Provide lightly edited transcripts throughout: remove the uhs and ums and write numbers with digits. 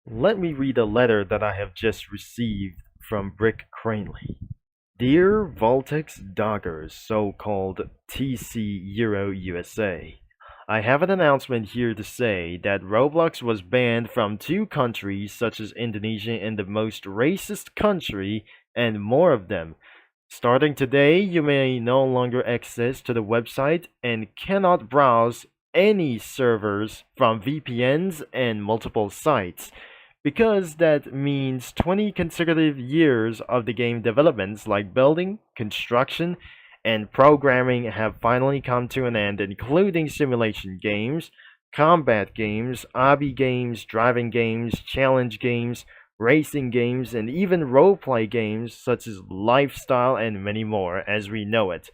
Let me read a letter that I have just received from Brick Cranley. Dear Voltex Doggers, so-called TC Euro USA, I have an announcement here to say that Roblox was banned from two countries such as Indonesia and the most racist country and more of them. Starting today, you may no longer access to the website and cannot browse any servers from VPNs and multiple sites because that means 20 consecutive years of the game developments like building, construction, and programming have finally come to an end, including simulation games, combat games, obby games, driving games, challenge games, racing games, and even roleplay games such as lifestyle and many more as we know it.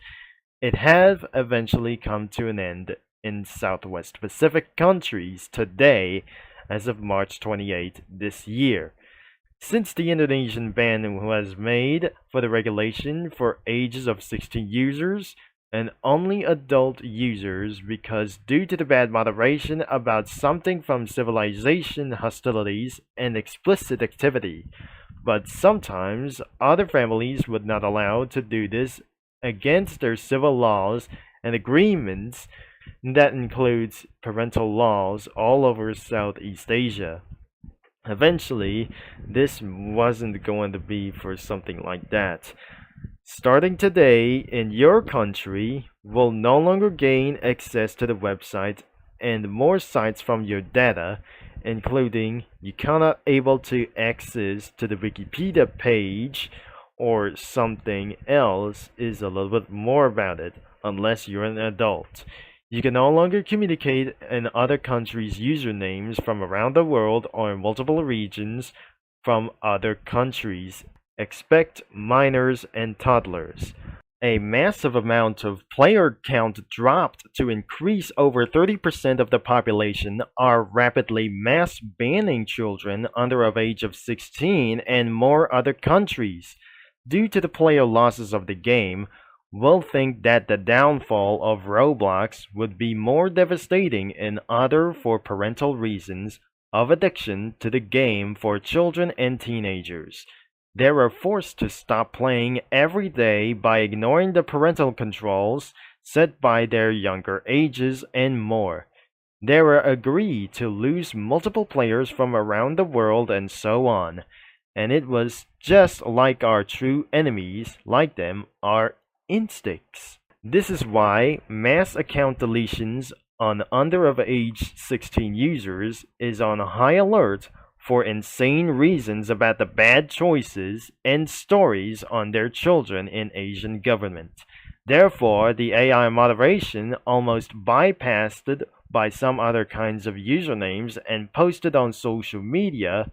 It have eventually come to an end in Southwest Pacific countries today as of March 28 this year. Since the Indonesian ban was made for the regulation for ages of 16 users and only adult users because due to the bad moderation about something from civilization hostilities and explicit activity. But sometimes other families would not allow to do this against their civil laws and agreements that includes parental laws all over Southeast Asia. Eventually, this wasn't going to be for something like that. Starting today, in your country, will no longer gain access to the website and more sites from your data, including you cannot able to access to the Wikipedia page or something else is a little bit more about it unless you're an adult. You can no longer communicate in other countries' usernames from around the world or in multiple regions from other countries. Expect minors and toddlers. A massive amount of player count dropped to increase over 30% of the population are rapidly mass banning children under of age of 16 and more other countries. Due to the player losses of the game, will think that the downfall of Roblox would be more devastating in other for parental reasons of addiction to the game for children and teenagers. They are forced to stop playing every day by ignoring the parental controls set by their younger ages and more. They are agree to lose multiple players from around the world and so on. And it was just like our true enemies, like them, are instincts. This is why mass account deletions on under of age 16 users is on high alert for insane reasons about the bad choices and stories on their children in Asian government. Therefore, the AI moderation almost bypassed by some other kinds of usernames and posted on social media.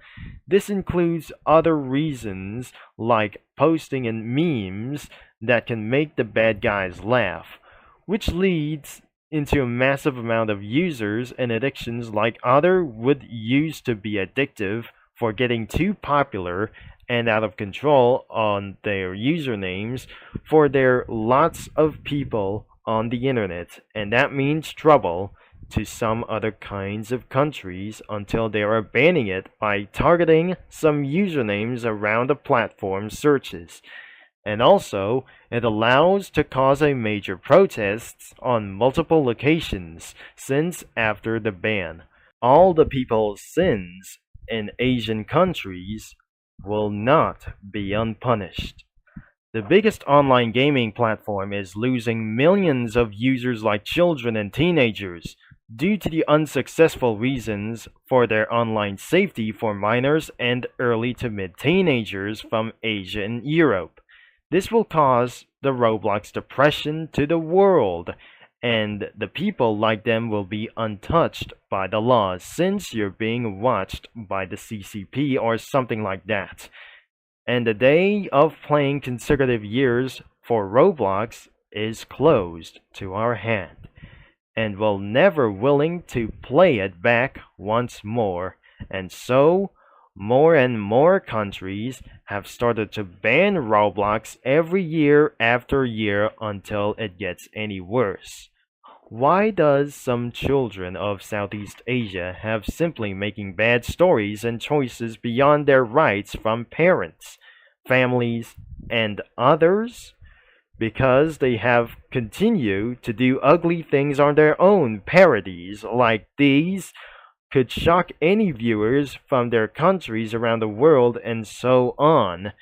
This includes other reasons like posting in memes that can make the bad guys laugh, which leads into a massive amount of users and addictions like other would used to be addictive for getting too popular and out of control on their usernames for their lots of people on the internet, and that means trouble to some other kinds of countries until they are banning it by targeting some usernames around the platform searches. And also, it allows to cause a major protests on multiple locations since after the ban. All the people's sins in Asian countries will not be unpunished. The biggest online gaming platform is losing millions of users like children and teenagers due to the unsuccessful reasons for their online safety for minors and early to mid teenagers from Asia and Europe. This will cause the Roblox depression to the world, and the people like them will be untouched by the laws since you're being watched by the CCP or something like that. And the day of playing consecutive years for Roblox is closed to our hand, and we're never willing to play it back once more, and so more and more countries have started to ban Roblox every year after year until it gets any worse. Why does some children of Southeast Asia have simply making bad stories and choices beyond their rights from parents, families, and others? Because they have continued to do ugly things on their own. Parodies like these could shock any viewers from their countries around the world and so on,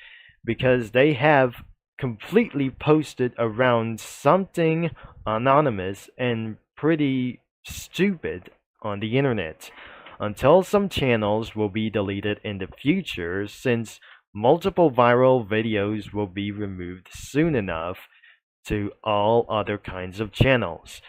because they have completely posted around something anonymous and pretty stupid on the internet, until some channels will be deleted in the future, since multiple viral videos will be removed soon enough to all other kinds of channels.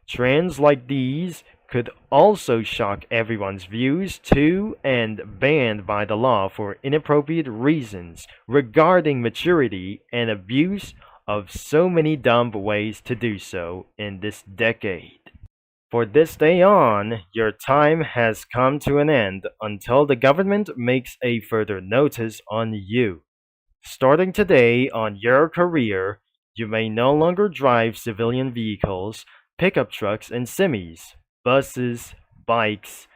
Trends like these could also shock everyone's views too, and banned by the law for inappropriate reasons regarding maturity and abuse of so many dumb ways to do so in this decade. For this day on, your time has come to an end until the government makes a further notice on you. Starting today on your career, you may no longer drive civilian vehicles, pickup trucks and semis, buses, bikes,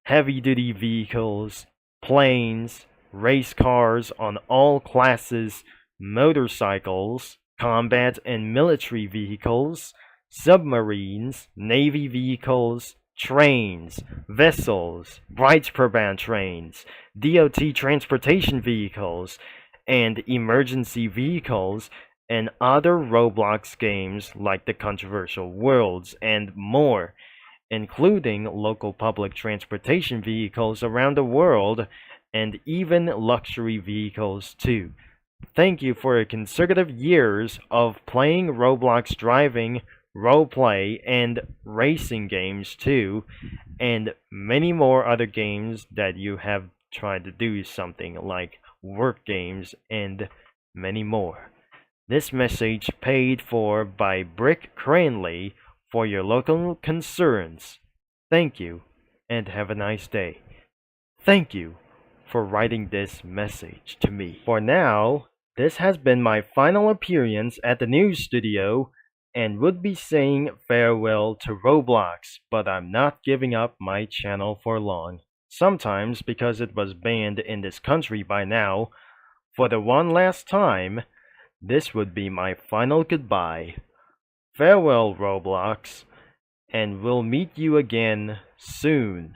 heavy-duty vehicles, planes, race cars on all classes, motorcycles, combat and military vehicles, submarines, navy vehicles, trains, vessels, Bright Band trains, DOT transportation vehicles, and emergency vehicles, and other Roblox games like the controversial Worlds and more, including local public transportation vehicles around the world, and even luxury vehicles too. Thank you for your consecutive years of playing Roblox driving, roleplay, and racing games too, and many more other games that you have tried to do something like work games and many more. This message paid for by Brick Cranley for your local concerns. Thank you, and have a nice day. Thank you for writing this message to me. For now, this has been my final appearance at the news studio, and would be saying farewell to Roblox, but I'm not giving up my channel for long. Sometimes because it was banned in this country by now. For the one last time, this would be my final goodbye. Farewell, Roblox, and we'll meet you again soon.